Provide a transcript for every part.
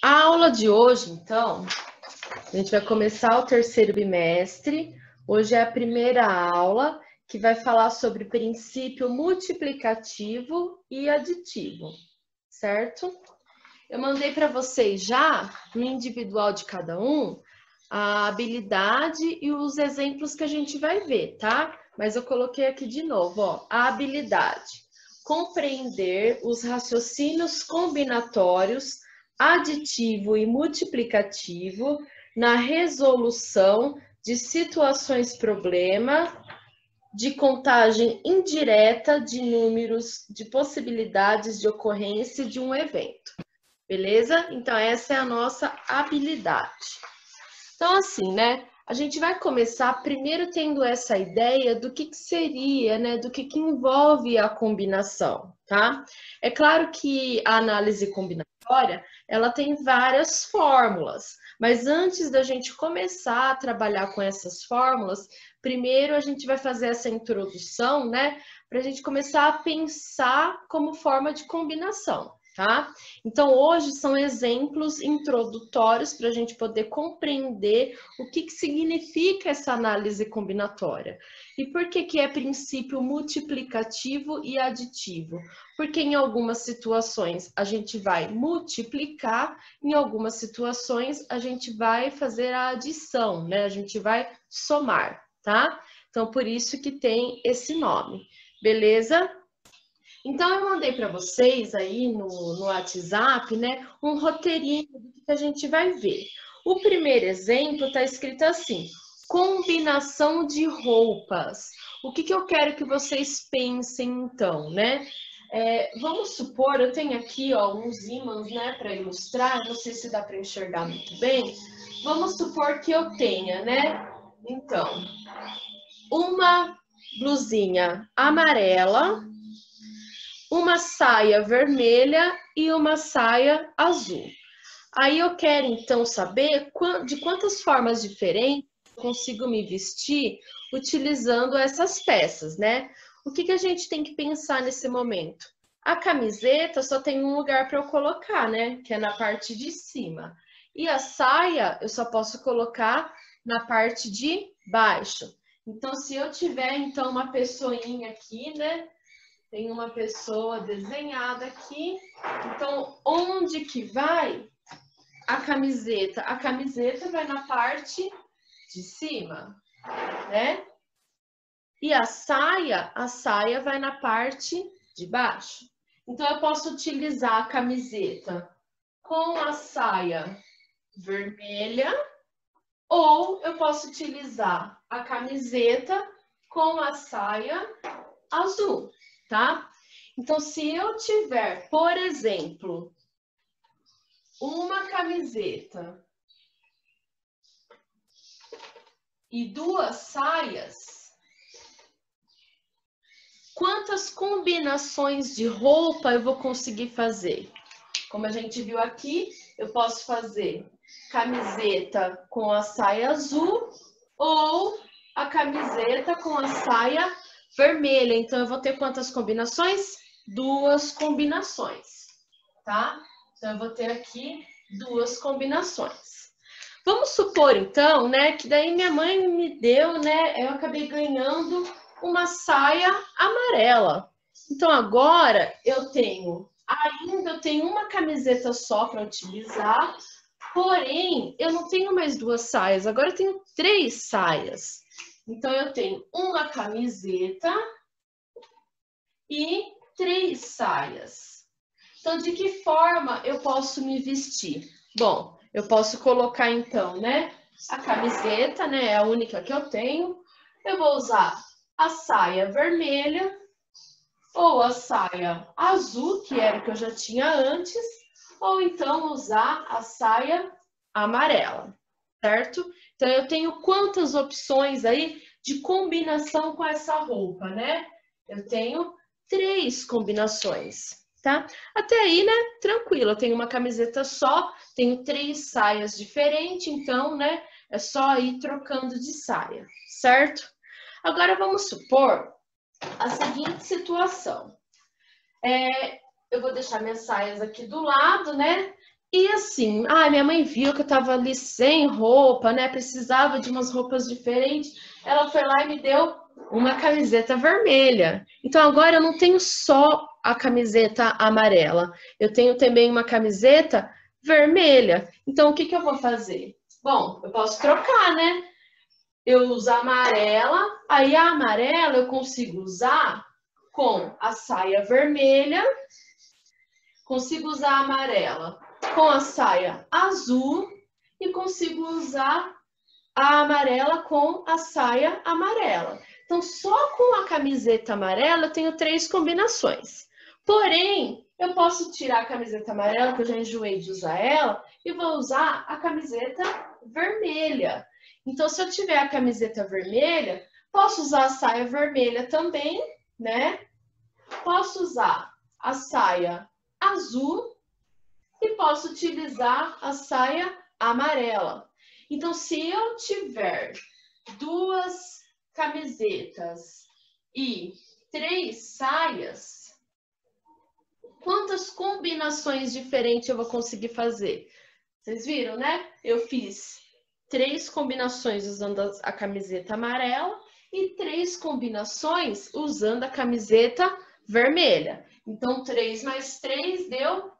A aula de hoje, então, a gente vai começar o terceiro bimestre. Hoje é a primeira aula que vai falar sobre princípio multiplicativo e aditivo, certo? Eu mandei para vocês já, no individual de cada um, a habilidade e os exemplos que a gente vai ver, tá? Mas eu coloquei aqui de novo, ó, a habilidade. Compreender os raciocínios combinatórios, aditivo e multiplicativo na resolução de situações problema, de contagem indireta de números, de possibilidades de ocorrência de um evento. Beleza? Então, essa é a nossa habilidade. Então, assim, né? A gente vai começar primeiro tendo essa ideia do que seria, né? Do que envolve a combinação, tá? É claro que a análise combinatória, ela tem várias fórmulas, mas antes da gente começar a trabalhar com essas fórmulas, primeiro a gente vai fazer essa introdução, né? Para a gente começar a pensar como forma de combinação. Tá? Então, hoje são exemplos introdutórios para a gente poder compreender o que significa essa análise combinatória. E por que é princípio multiplicativo e aditivo? Porque em algumas situações a gente vai multiplicar, em algumas situações a gente vai fazer a adição, né? A gente vai somar, tá? Então, por isso que tem esse nome, beleza? Então, eu mandei para vocês aí no WhatsApp, né, um roteirinho do que a gente vai ver. O primeiro exemplo está escrito assim, combinação de roupas. O que eu quero que vocês pensem, então, né? Vamos supor, eu tenho aqui, ó, uns ímãs, né, para ilustrar, não sei se dá para enxergar muito bem. Vamos supor que eu tenha, né, então, uma blusinha amarela, uma saia vermelha e uma saia azul. Aí eu quero então saber de quantas formas diferentes eu consigo me vestir utilizando essas peças, né? O que a gente tem que pensar nesse momento? A camiseta só tem um lugar para eu colocar, né? Que é na parte de cima. E a saia eu só posso colocar na parte de baixo. Então, se eu tiver então uma pessoinha aqui, né? Tem uma pessoa desenhada aqui. Então, onde que vai a camiseta? A camiseta vai na parte de cima, né? E a saia vai na parte de baixo. Então, eu posso utilizar a camiseta com a saia vermelha ou eu posso utilizar a camiseta com a saia azul, tá? Então, se eu tiver, por exemplo, uma camiseta e duas saias, quantas combinações de roupa eu vou conseguir fazer? Como a gente viu aqui, eu posso fazer camiseta com a saia azul ou a camiseta com a saia vermelha. Então, eu vou ter quantas combinações? Duas combinações, tá? Então, eu vou ter aqui duas combinações. Vamos supor, então, né, que daí minha mãe me deu, né, eu acabei ganhando uma saia amarela. Então, agora eu tenho uma camiseta só para utilizar, porém, eu não tenho mais duas saias, agora eu tenho três saias. Então, eu tenho uma camiseta e três saias. Então, de que forma eu posso me vestir? Bom, eu posso colocar, então, né, a camiseta, né, é a única que eu tenho. Eu vou usar a saia vermelha ou a saia azul, que era o que eu já tinha antes, ou então usar a saia amarela, certo? Então, eu tenho quantas opções aí de combinação com essa roupa, né? Eu tenho três combinações, tá? Até aí, né, tranquilo, eu tenho uma camiseta só, tenho três saias diferentes, então, né, é só ir trocando de saia, certo? Agora, vamos supor a seguinte situação. Eu vou deixar minhas saias aqui do lado, né? E assim, minha mãe viu que eu tava ali sem roupa, né? Precisava de umas roupas diferentes. Ela foi lá e me deu uma camiseta vermelha. Então agora eu não tenho só a camiseta amarela, eu tenho também uma camiseta vermelha. Então o que que eu vou fazer? Bom, eu posso trocar, né? Eu uso a amarela, aí a amarela eu consigo usar com a saia vermelha, consigo usar a amarela com a saia azul e consigo usar a amarela com a saia amarela. Então, só com a camiseta amarela eu tenho 3 combinações. Porém, eu posso tirar a camiseta amarela, que eu já enjoei de usar ela, e vou usar a camiseta vermelha. Então, se eu tiver a camiseta vermelha, posso usar a saia vermelha também, né? Posso usar a saia azul e posso utilizar a saia amarela. Então, se eu tiver 2 camisetas e 3 saias, quantas combinações diferentes eu vou conseguir fazer? Vocês viram, né? Eu fiz 3 combinações usando a camiseta amarela e 3 combinações usando a camiseta vermelha. Então, 3 mais 3 deu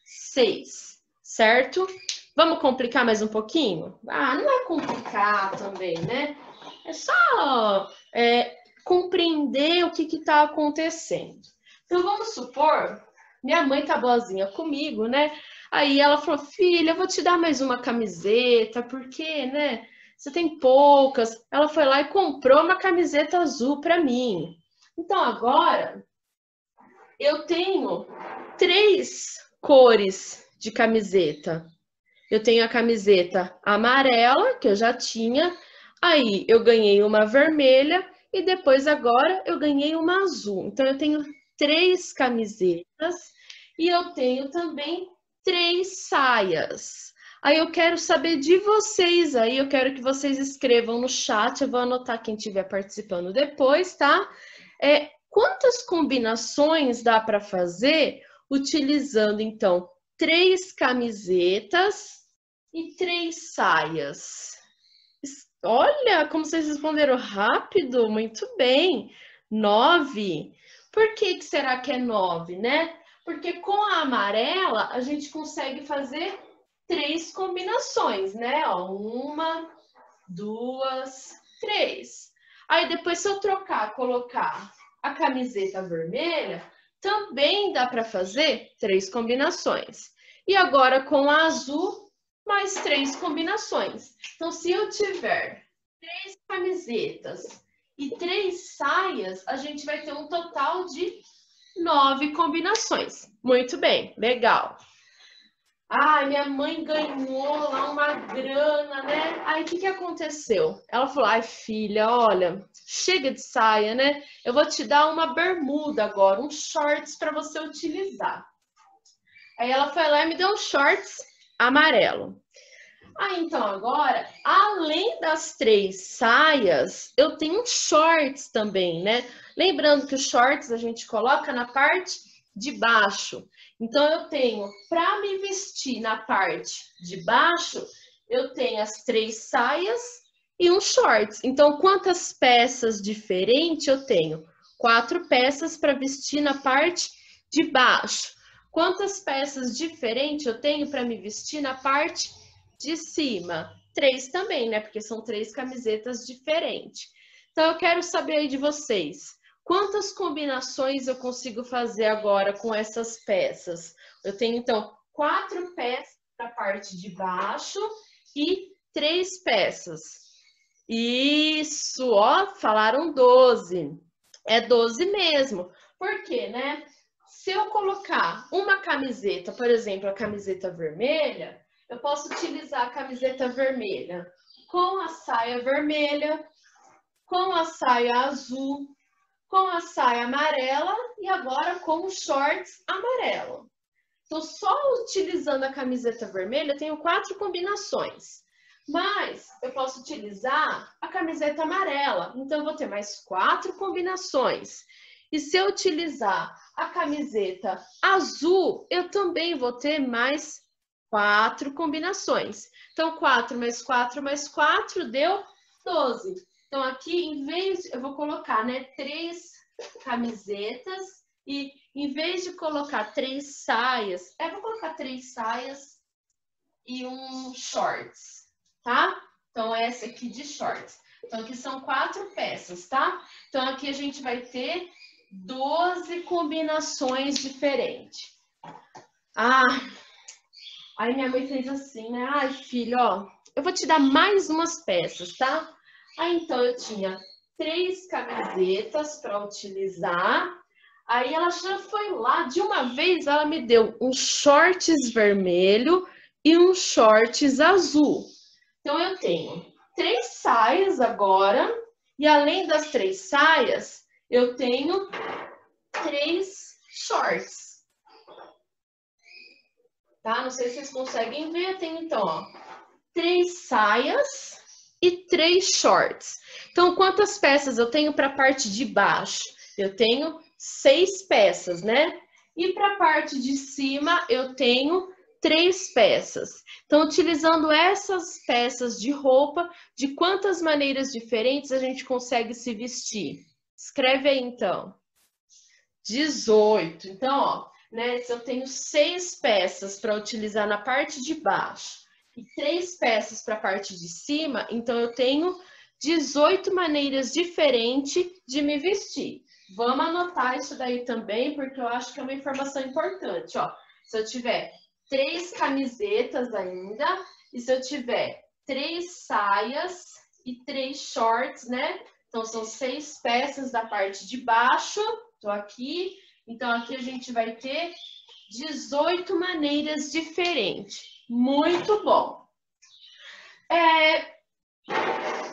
6, certo? Vamos complicar mais um pouquinho? Não é complicar também, né? É só compreender o que está acontecendo. Então, vamos supor, minha mãe tá boazinha comigo, né? Aí ela falou, filha, eu vou te dar mais uma camiseta, porque, né? Você tem poucas. Ela foi lá e comprou uma camiseta azul para mim. Então, agora, eu tenho 3 cores de camiseta. Eu tenho a camiseta amarela, que eu já tinha, aí eu ganhei uma vermelha e depois agora eu ganhei uma azul. Então eu tenho 3 camisetas e eu tenho também 3 saias. Aí eu quero saber de vocês aí, eu quero que vocês escrevam no chat, eu vou anotar quem estiver participando depois, tá? Quantas combinações dá para fazer utilizando, então, 3 camisetas e 3 saias? Olha, como vocês responderam rápido, muito bem. 9. Por que será que é 9, né? Porque com a amarela a gente consegue fazer 3 combinações, né? Ó, 1, 2, 3. Aí depois, se eu colocar a camiseta vermelha, também dá para fazer 3 combinações. E agora com a azul, mais 3 combinações. Então, se eu tiver 3 camisetas e 3 saias, a gente vai ter um total de 9 combinações. Muito bem, legal. Minha mãe ganhou lá uma grana, né? Aí, o que aconteceu? Ela falou, filha, olha, chega de saia, né? Eu vou te dar uma bermuda agora, um shorts para você utilizar. Aí ela foi lá e me deu um shorts amarelo. Então agora, além das 3 saias, eu tenho shorts também, né? Lembrando que os shorts a gente coloca na parte de baixo. Então eu tenho, para me vestir na parte de baixo, eu tenho as 3 saias e um shorts. Então, quantas peças diferentes eu tenho? 4 peças para vestir na parte de baixo. Quantas peças diferentes eu tenho para me vestir na parte de cima? 3 também, né? Porque são 3 camisetas diferentes. Então, eu quero saber aí de vocês, quantas combinações eu consigo fazer agora com essas peças? Eu tenho, então, 4 peças para a parte de baixo e 3 peças. Isso, ó, falaram 12. É 12 mesmo. Por quê, né? Se eu colocar uma camiseta, por exemplo, a camiseta vermelha, eu posso utilizar a camiseta vermelha com a saia vermelha, com a saia azul, com a saia amarela e agora com o shorts amarelo. Então, só utilizando a camiseta vermelha, eu tenho 4 combinações. Mas eu posso utilizar a camiseta amarela, então eu vou ter mais 4 combinações. E se eu utilizar a camiseta azul, eu também vou ter mais 4 combinações. Então, 4 mais 4 mais 4 deu 12. Então, aqui, em vez, eu vou colocar, né, 3 camisetas e, em vez de colocar 3 saias, eu vou colocar 3 saias e um shorts, tá? Então, essa aqui de shorts. Então, aqui são 4 peças, tá? Então, aqui a gente vai ter 12 combinações diferentes. Aí minha mãe fez assim, né? Ai, filho, ó, eu vou te dar mais umas peças, tá? Aí, então, eu tinha 3 camisetas para utilizar. Aí, ela já foi lá, de uma vez, ela me deu um shorts vermelho e um shorts azul. Então, eu tenho 3 saias agora. E, além das 3 saias, eu tenho 3 shorts. Tá? Não sei se vocês conseguem ver. Eu tenho, então, ó, 3 saias e 3 shorts. Então, quantas peças eu tenho para a parte de baixo? Eu tenho 6 peças, né? E para a parte de cima, eu tenho 3 peças. Então, utilizando essas peças de roupa, de quantas maneiras diferentes a gente consegue se vestir? Escreve aí, então. 18. Então, ó, né, se eu tenho 6 peças para utilizar na parte de baixo e 3 peças para a parte de cima, então eu tenho 18 maneiras diferentes de me vestir. Vamos anotar isso daí também, porque eu acho que é uma informação importante, ó. Se eu tiver 3 camisetas ainda, e se eu tiver 3 saias e 3 shorts, né? Então, são 6 peças da parte de baixo, tô aqui. Então, aqui a gente vai ter 18 maneiras diferentes. Muito bom.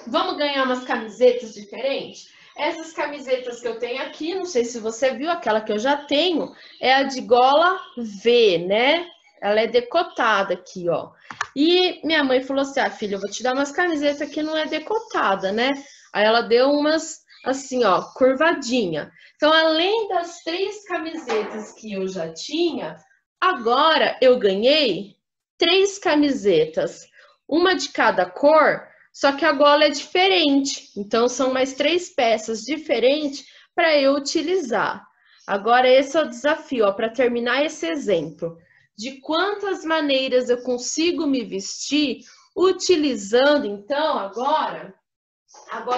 Vamos ganhar umas camisetas diferentes? Essas camisetas que eu tenho aqui, não sei se você viu, aquela que eu já tenho, é a de gola V, né? Ela é decotada aqui, ó. E minha mãe falou assim, filha, eu vou te dar umas camisetas que não é decotada, né? Aí ela deu umas, assim, ó, curvadinha. Então, além das 3 camisetas que eu já tinha, agora eu ganhei 3 camisetas, uma de cada cor, só que a gola é diferente. Então, são mais 3 peças diferentes para eu utilizar. Agora, esse é o desafio, para terminar esse exemplo. De quantas maneiras eu consigo me vestir utilizando, então, agora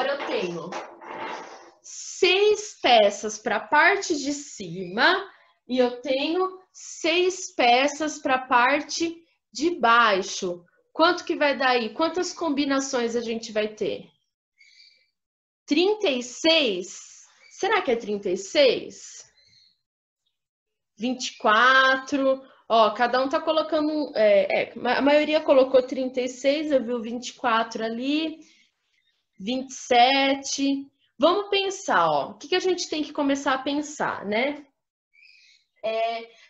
eu tenho 6 peças para a parte de cima e eu tenho 6 peças para a parte de baixo. Quanto que vai dar aí? Quantas combinações a gente vai ter? 36? Será que é 36? 24? Ó, cada um tá colocando... a maioria colocou 36, eu vi o 24 ali. 27. Vamos pensar, ó. O que a gente tem que começar a pensar, né?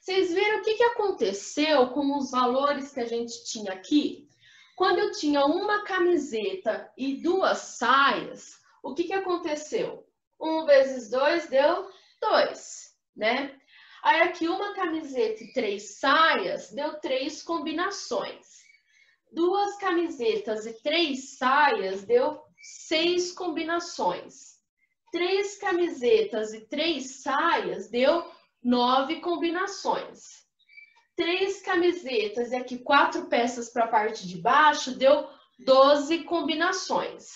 Vocês viram o que aconteceu com os valores que a gente tinha aqui? Quando eu tinha uma camiseta e 2 saias, o que aconteceu? 1 vezes 2 deu 2, né? Aí aqui uma camiseta e 3 saias deu 3 combinações. 2 camisetas e 3 saias deu 6 combinações. 3 camisetas e 3 saias deu 9 combinações. 3 camisetas e aqui 4 peças para a parte de baixo deu 12 combinações.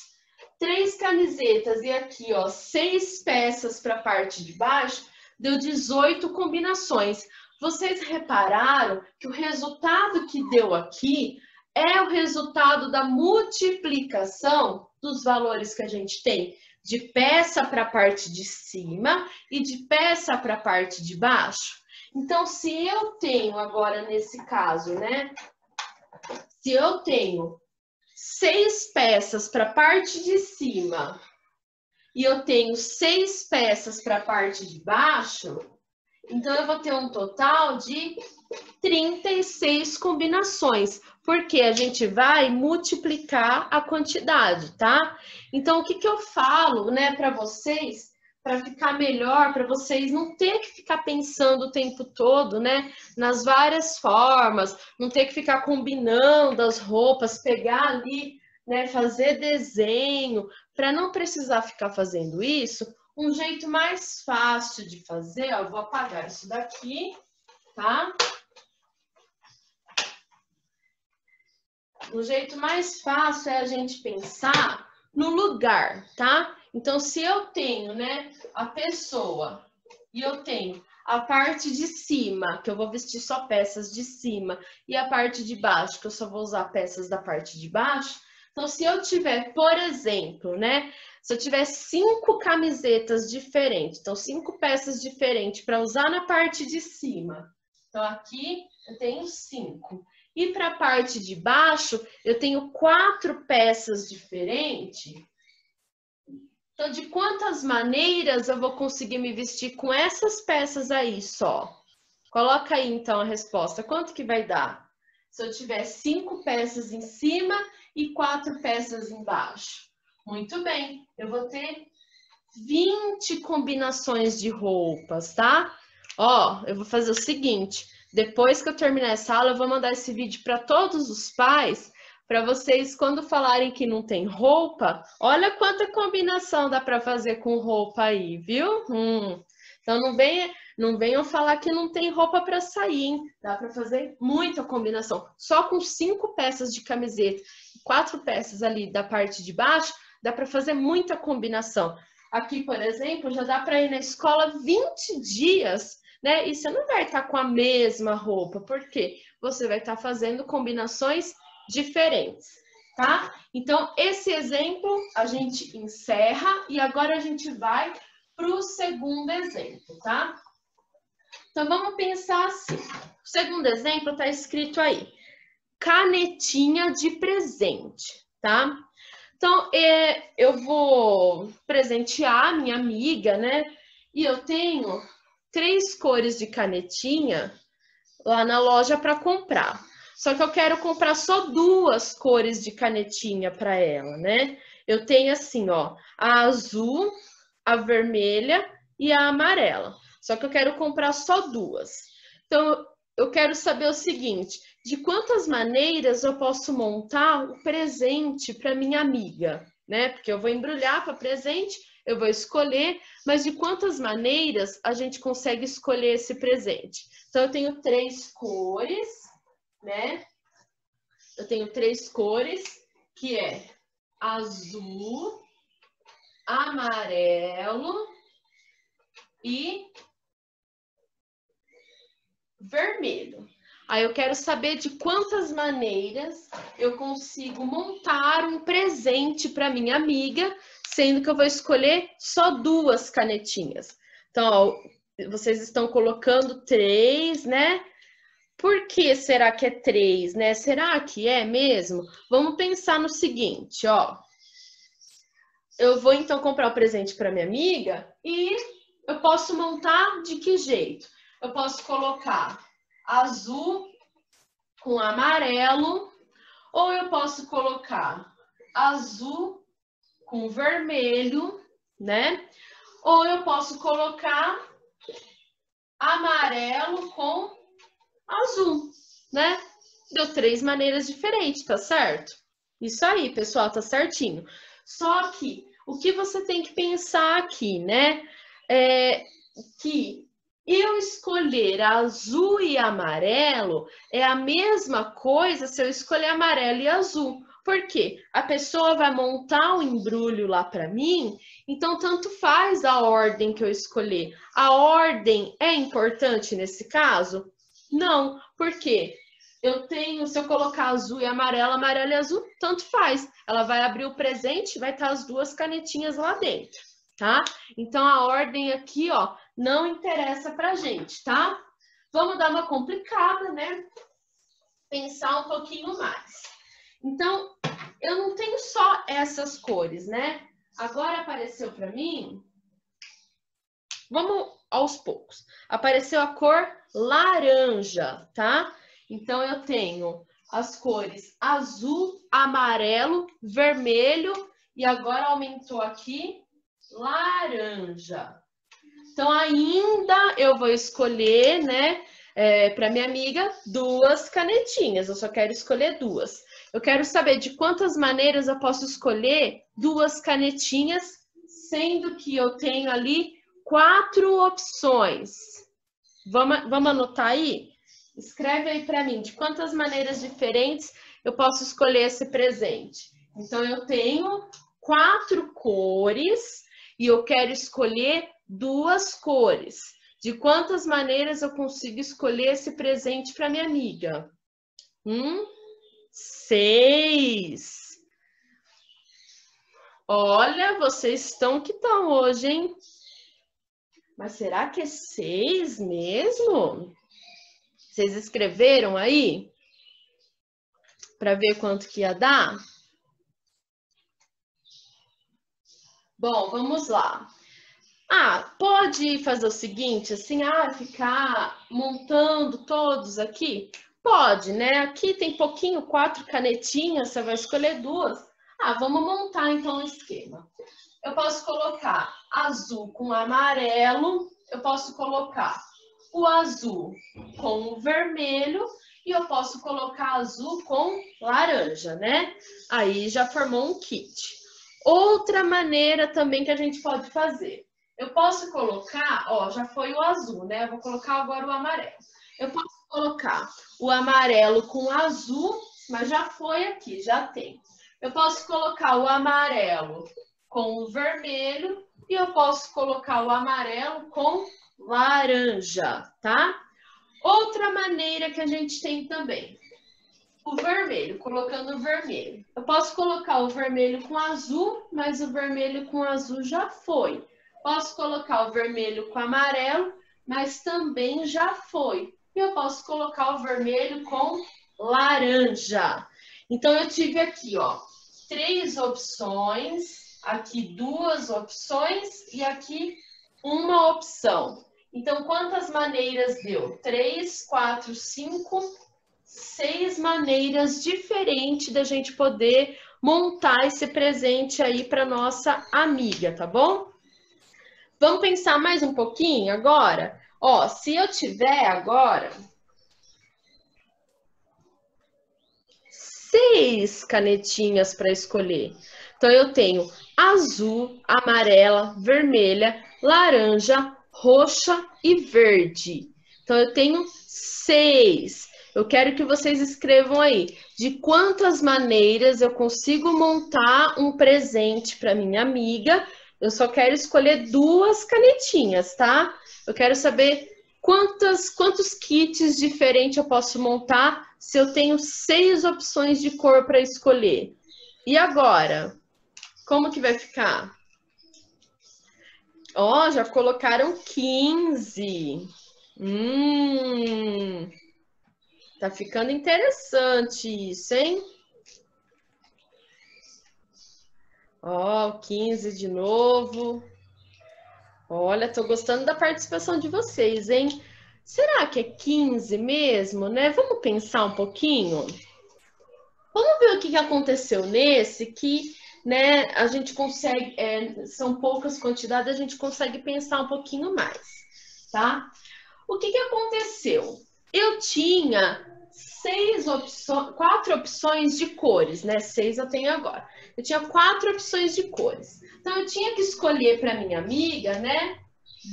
3 camisetas e aqui, ó, 6 peças para a parte de baixo deu 18 combinações. Vocês repararam que o resultado que deu aqui é o resultado da multiplicação dos valores que a gente tem de peça para a parte de cima e de peça para a parte de baixo. Então, se eu tenho agora nesse caso, né? Se eu tenho 6 peças para a parte de cima e eu tenho 6 peças para a parte de baixo, então eu vou ter um total de 36 combinações, porque a gente vai multiplicar a quantidade, tá? Então, o que eu falo, né, para vocês para ficar melhor, para vocês não ter que ficar pensando o tempo todo, né, nas várias formas, não ter que ficar combinando as roupas, pegar ali, né, fazer desenho, para não precisar ficar fazendo isso, um jeito mais fácil de fazer, ó, eu vou apagar isso daqui, tá? O jeito mais fácil é a gente pensar no lugar, tá? Então, se eu tenho, né, a pessoa e eu tenho a parte de cima, que eu vou vestir só peças de cima, e a parte de baixo, que eu só vou usar peças da parte de baixo. Então, se eu tiver, por exemplo, né, se eu tiver 5 camisetas diferentes, então 5 peças diferentes para usar na parte de cima. Então, aqui eu tenho 5. E para a parte de baixo, eu tenho 4 peças diferentes. Então, de quantas maneiras eu vou conseguir me vestir com essas peças aí só? Coloca aí, então, a resposta. Quanto que vai dar? Se eu tiver 5 peças em cima e 4 peças embaixo. Muito bem, eu vou ter 20 combinações de roupas, tá? Ó, eu vou fazer o seguinte, depois que eu terminar essa aula, eu vou mandar esse vídeo para todos os pais, para vocês, quando falarem que não tem roupa, olha quanta combinação dá para fazer com roupa aí, viu? Então não venham falar que não tem roupa para sair, hein? Dá para fazer muita combinação. Só com 5 peças de camiseta, 4 peças ali da parte de baixo, dá para fazer muita combinação. Aqui, por exemplo, já dá para ir na escola 20 dias, né? E você não vai estar com a mesma roupa, porque você vai estar fazendo combinações diferentes, tá? Então, esse exemplo a gente encerra e agora a gente vai para o segundo exemplo, tá? Então, vamos pensar assim. O segundo exemplo está escrito aí, canetinha de presente, tá? Então, eu vou presentear a minha amiga, né? E eu tenho 3 cores de canetinha lá na loja para comprar. Só que eu quero comprar só 2 cores de canetinha para ela, né? Eu tenho assim, ó, a azul, a vermelha e a amarela. Só que eu quero comprar só 2. Então, eu quero saber o seguinte, de quantas maneiras eu posso montar o presente para minha amiga, né? Porque eu vou embrulhar para presente, eu vou escolher, mas de quantas maneiras a gente consegue escolher esse presente? Então, eu tenho 3 cores, né? Eu tenho 3 cores, que é azul, amarelo e vermelho. Aí eu quero saber de quantas maneiras eu consigo montar um presente para minha amiga, sendo que eu vou escolher só 2 canetinhas. Então, ó, vocês estão colocando 3, né? Por que será que é 3, né? Será que é mesmo? Vamos pensar no seguinte, ó. Eu vou então comprar o presente para minha amiga e eu posso montar de que jeito? Eu posso colocar azul com amarelo, ou eu posso colocar azul com vermelho, né? Ou eu posso colocar amarelo com azul, né? Deu 3 maneiras diferentes, tá certo? Isso aí, pessoal, tá certinho. Só que o que você tem que pensar aqui, né? É que eu escolher azul e amarelo é a mesma coisa se eu escolher amarelo e azul. Por quê? A pessoa vai montar um embrulho lá para mim, então tanto faz a ordem que eu escolher. A ordem é importante nesse caso? Não, por quê? Eu tenho, se eu colocar azul e amarelo e azul, tanto faz. Ela vai abrir o presente, vai estar as 2 canetinhas lá dentro, tá? Então, a ordem aqui, ó, não interessa pra gente, tá? Vamos dar uma complicada, né? Pensar um pouquinho mais. Então, eu não tenho só essas cores, né? Agora apareceu pra mim... Vamos aos poucos. Apareceu a cor laranja, tá? Então, eu tenho as cores azul, amarelo, vermelho e agora aumentou aqui laranja. Então, ainda eu vou escolher, né, para minha amiga, 2 canetinhas. Eu só quero escolher 2. Eu quero saber de quantas maneiras eu posso escolher 2 canetinhas, sendo que eu tenho ali 4 opções. Vamos anotar aí? Escreve aí para mim, de quantas maneiras diferentes eu posso escolher esse presente. Então, eu tenho 4 cores e eu quero escolher 2 cores. De quantas maneiras eu consigo escolher esse presente para minha amiga? 6. Olha, vocês estão que estão hoje, hein? Mas será que é 6 mesmo? Vocês escreveram aí? Para ver quanto que ia dar? Bom, vamos lá. Pode fazer o seguinte, assim, ficar montando todos aqui? Pode, né? Aqui tem pouquinho, 4 canetinhas, você vai escolher 2. Vamos montar então o esquema. Eu posso colocar azul com amarelo, eu posso colocar o azul com o vermelho e eu posso colocar azul com laranja, né? Aí já formou um kit. Outra maneira também que a gente pode fazer. Eu posso colocar, já foi o azul, né? Eu vou colocar agora o amarelo. Eu posso colocar o amarelo com o azul, mas já foi aqui, já tem. Eu posso colocar o amarelo com o vermelho e eu posso colocar o amarelo com laranja, tá? Outra maneira que a gente tem também. O vermelho, colocando o vermelho. Eu posso colocar o vermelho com azul, mas o vermelho com azul já foi. Posso colocar o vermelho com amarelo, mas também já foi. E eu posso colocar o vermelho com laranja. Então, eu tive aqui, 3 opções, aqui 2 opções e aqui uma opção. Então, quantas maneiras deu? 3, 4, 5, 6 maneiras diferentes da gente poder montar esse presente aí para nossa amiga, tá bom? Vamos pensar mais um pouquinho agora? Se eu tiver agora 6 canetinhas para escolher. Então, eu tenho azul, amarela, vermelha, laranja, roxa e verde. Então, eu tenho 6. Eu quero que vocês escrevam aí de quantas maneiras eu consigo montar um presente para minha amiga. Eu só quero escolher 2 canetinhas, tá? Eu quero saber quantos kits diferentes eu posso montar se eu tenho 6 opções de cor para escolher. E agora? Como que vai ficar? Já colocaram 15. Tá ficando interessante isso, hein? 15 de novo. Olha, tô gostando da participação de vocês, hein? Será que é 15 mesmo, né? Vamos pensar um pouquinho? Vamos ver o que aconteceu nesse que, né, a gente consegue, são poucas quantidades, a gente consegue pensar um pouquinho mais, tá? O que aconteceu? Eu tinha 4 opções de cores, né? 6 eu tenho agora. Eu tinha 4 opções de cores. Então, eu tinha que escolher para minha amiga, né,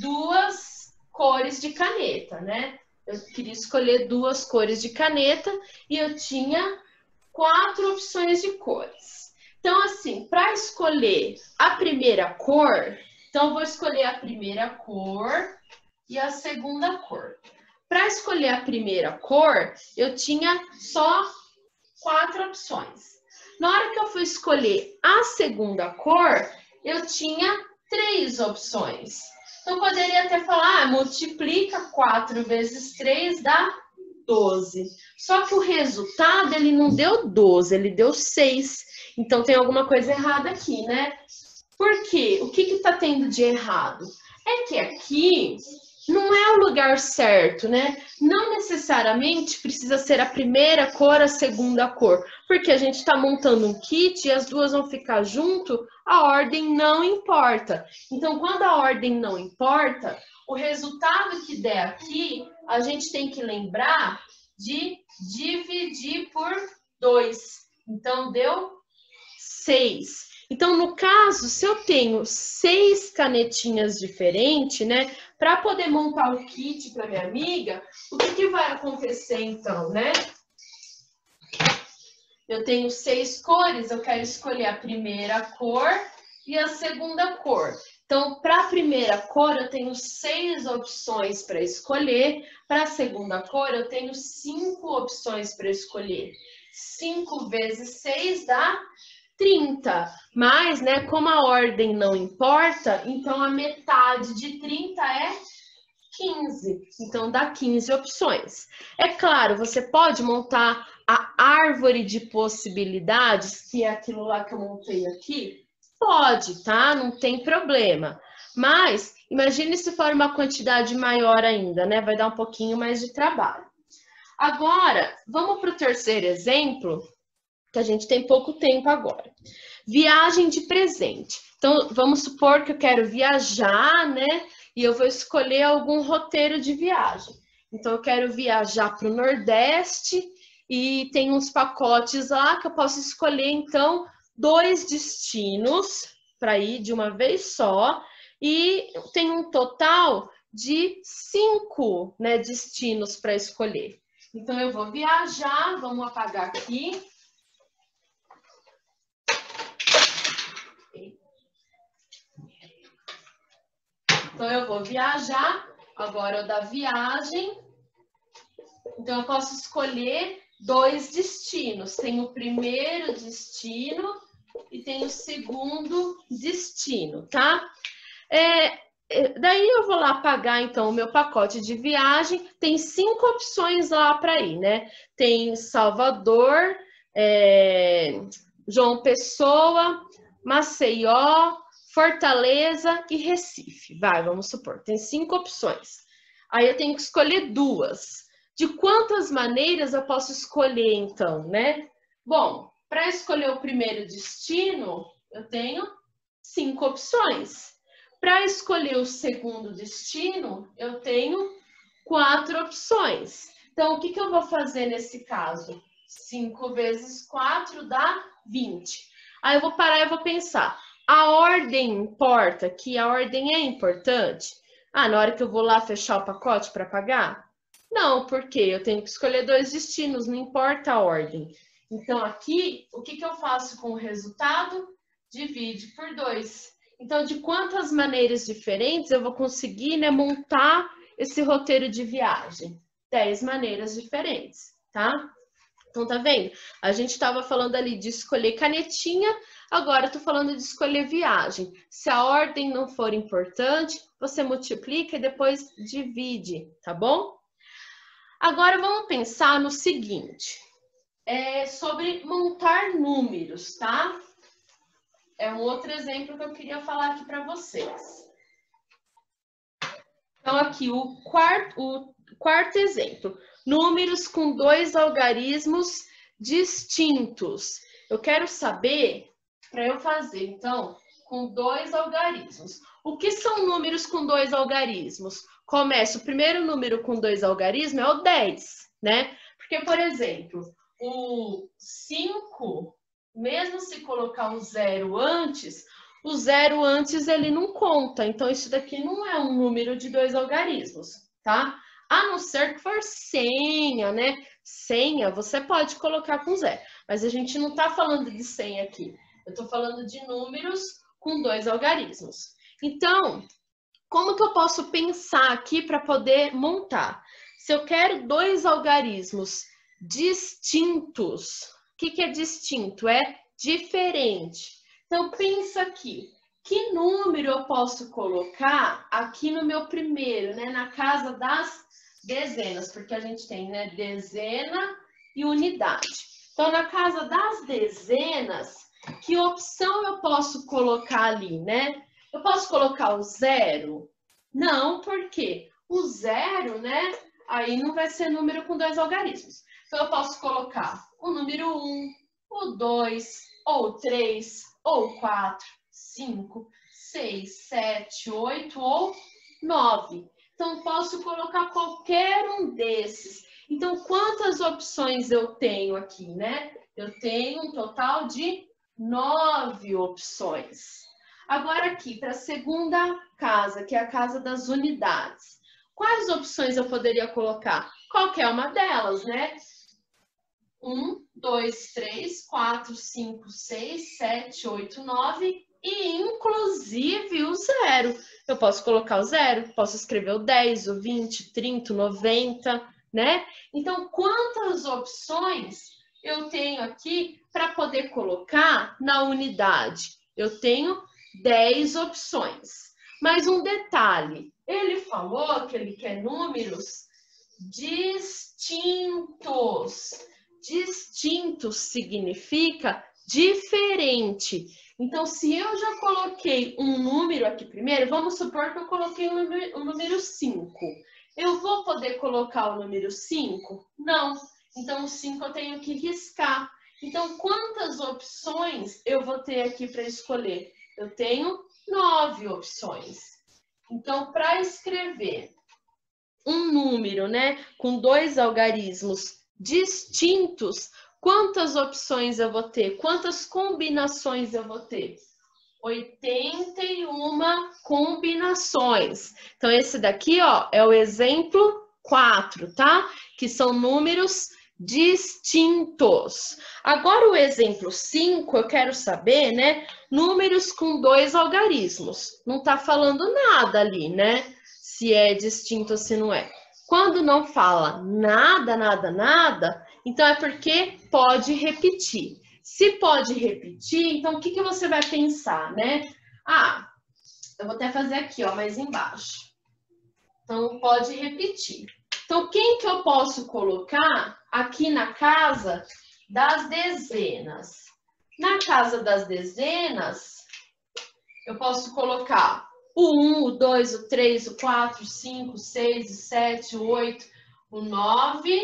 2 cores de caneta, né? Eu queria escolher 2 cores de caneta e eu tinha 4 opções de cores. Então, assim, para escolher a primeira cor, então eu vou escolher a primeira cor e a segunda cor. Para escolher a primeira cor, eu tinha só 4 opções. Na hora que eu fui escolher a segunda cor, eu tinha 3 opções. Então, poderia até falar, multiplica 4 vezes 3 dá 12. Só que o resultado, ele não deu 12, ele deu 6. Então, tem alguma coisa errada aqui, né? Por quê? O que está tendo de errado? É que aqui não é o lugar certo, né? Não necessariamente precisa ser a primeira cor, a segunda cor, porque a gente está montando um kit e as duas vão ficar junto, a ordem não importa. Então, quando a ordem não importa, o resultado que der aqui, a gente tem que lembrar de dividir por 2. Então, deu 6. Então, no caso, se eu tenho 6 canetinhas diferentes, né? Para poder montar o kit para minha amiga, o que vai acontecer então, né? Eu tenho 6 cores, eu quero escolher a primeira cor e a segunda cor. Então, para a primeira cor, eu tenho 6 opções para escolher. Para a segunda cor, eu tenho 5 opções para escolher. 5 vezes 6 dá 30. Mas, né, como a ordem não importa, então a metade de 30 é 15. Então, dá 15 opções. É claro, você pode montar a árvore de possibilidades, que é aquilo lá que eu montei aqui. Pode, tá? Não tem problema. Mas, imagine se for uma quantidade maior ainda, né? Vai dar um pouquinho mais de trabalho. Agora, vamos para o terceiro exemplo, que a gente tem pouco tempo agora. Viagem de presente. Então, vamos supor que eu quero viajar, né? E eu vou escolher algum roteiro de viagem. Então, eu quero viajar para o Nordeste e tem uns pacotes lá que eu posso escolher, então, 2 destinos para ir de uma vez só. E tem um total de 5, né, destinos para escolher. Então, eu vou viajar, vamos apagar aqui. Então, eu vou viajar, agora o da viagem. Então, eu posso escolher 2 destinos. Tem o primeiro destino e tem o segundo destino, tá? Daí eu vou lá pagar, então, o meu pacote de viagem. Tem 5 opções lá para ir, né? Tem Salvador, João Pessoa, Maceió, Fortaleza e Recife. Vamos supor, tem 5 opções. Aí eu tenho que escolher 2. De quantas maneiras eu posso escolher, então, né? Bom, para escolher o primeiro destino, eu tenho 5 opções. Para escolher o segundo destino, eu tenho 4 opções. Então, o que eu vou fazer nesse caso? 5 vezes 4 dá 20. Aí eu vou parar e vou pensar. A ordem importa? Que a ordem é importante? Na hora que eu vou lá fechar o pacote para pagar? Não, porque eu tenho que escolher 2 destinos, não importa a ordem. Então, aqui, o que eu faço com o resultado? Divide por 2. Então, de quantas maneiras diferentes eu vou conseguir, né, montar esse roteiro de viagem? 10 maneiras diferentes, tá? Então, tá vendo? A gente estava falando ali de escolher canetinha, agora eu tô falando de escolher viagem. Se a ordem não for importante, você multiplica e depois divide, tá bom? Agora, vamos pensar no seguinte, sobre montar números, tá? É um outro exemplo que eu queria falar aqui para vocês. Então, aqui, o quarto exemplo. Números com 2 algarismos distintos. Eu quero saber, para eu fazer, então, com 2 algarismos. O que são números com 2 algarismos? O primeiro número com 2 algarismos é o 10, né? Porque, por exemplo, o 5... mesmo se colocar o 0 antes, o 0 antes ele não conta. Então, isso daqui não é um número de 2 algarismos, tá? A não ser que for senha, né? Senha você pode colocar com 0. Mas a gente não tá falando de senha aqui. Eu tô falando de números com 2 algarismos. Então, como que eu posso pensar aqui para poder montar? Se eu quero 2 algarismos distintos, o que é distinto? É diferente. Então, pensa aqui. Que número eu posso colocar aqui no meu primeiro, né? Na casa das dezenas, porque a gente tem, né? Dezena e unidade. Então, na casa das dezenas, que opção eu posso colocar ali, né? Eu posso colocar o 0? Não, por quê? O 0, né? Aí não vai ser número com 2 algarismos. Então, eu posso colocar o número 1, o 2, ou o 3, ou o 4, 5, 6, 7, 8 ou 9. Então, posso colocar qualquer um desses. Então, quantas opções eu tenho aqui, né? Eu tenho um total de 9 opções. Agora aqui, para a segunda casa, que é a casa das unidades. Quais opções eu poderia colocar? Qualquer uma delas, né? 1, 2, 3, 4, 5, 6, 7, 8, 9 e inclusive o 0. Eu posso colocar o 0, posso escrever o 10, o 20, 30, 90, né? Então, quantas opções eu tenho aqui para poder colocar na unidade? Eu tenho 10 opções. Mas um detalhe, ele falou que ele quer números distintos. Distintos significa diferente. Então, se eu já coloquei um número aqui primeiro, vamos supor que eu coloquei o número 5. Eu vou poder colocar o número 5? Não. Então, o 5 eu tenho que riscar. Então, quantas opções eu vou ter aqui para escolher? Eu tenho 9 opções. Então, para escrever um número, né, com 2 algarismos distintos, quantas opções eu vou ter? Quantas combinações eu vou ter? 81 combinações. Então, esse daqui, ó, é o exemplo 4, tá? Que são números distintos. Agora, o exemplo 5, eu quero saber, né? Números com 2 algarismos. Não tá falando nada ali, né? Se é distinto ou se não é. Quando não fala nada, nada, nada, então é porque pode repetir. Se pode repetir, então o que você vai pensar, né? Ah, eu vou até fazer aqui, ó, mais embaixo. Então, pode repetir. Então, quem que eu posso colocar aqui na casa das dezenas? Na casa das dezenas, eu posso colocar o 1, o 2, o 3, o 4, o 5, o 6, o 7, o 8, o 9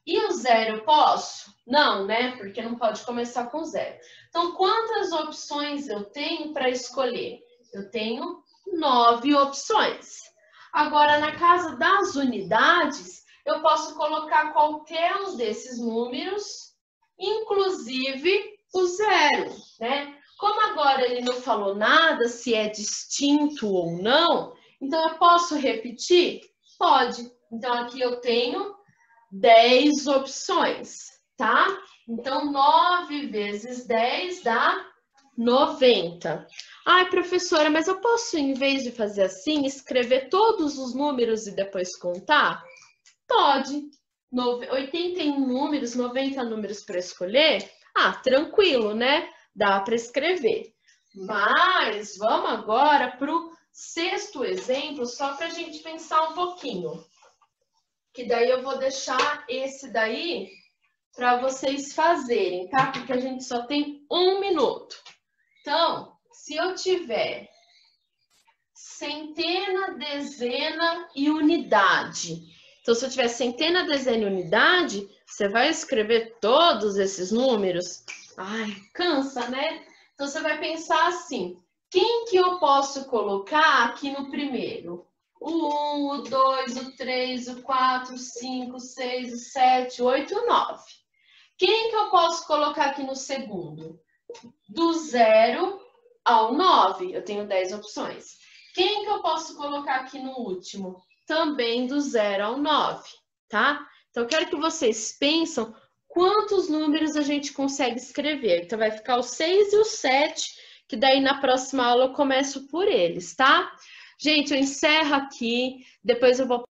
e o 0. Eu posso? Não, né? Porque não pode começar com 0. Então, quantas opções eu tenho para escolher? Eu tenho 9 opções. Agora, na casa das unidades, eu posso colocar qualquer um desses números, inclusive o 0, né? Como agora ele não falou nada se é distinto ou não, então eu posso repetir? Pode. Então, aqui eu tenho 10 opções, tá? Então, 9 vezes 10 dá 90. Ai, professora, mas eu posso, em vez de fazer assim, escrever todos os números e depois contar? Pode. 81 números, 90 números para escolher? Ah, tranquilo, né? Dá para escrever. Mas vamos agora para o sexto exemplo, só para a gente pensar um pouquinho. Que daí eu vou deixar esse daí para vocês fazerem, tá? Porque a gente só tem 1 minuto. Então, se eu tiver centena, dezena e unidade. Então, se eu tiver centena, dezena e unidade, você vai escrever todos esses números? Ai, cansa, né? Então, você vai pensar assim, quem que eu posso colocar aqui no primeiro? O 1, o 2, o 3, o 4, o 5, o 6, o 7, o 8 e o 9. Quem que eu posso colocar aqui no segundo? Do 0 ao 9, eu tenho 10 opções. Quem que eu posso colocar aqui no último? Também do 0 ao 9, tá? Então, eu quero que vocês pensem quantos números a gente consegue escrever. Então, vai ficar o 6 e o 7, que daí na próxima aula eu começo por eles, tá? Gente, eu encerro aqui, depois eu vou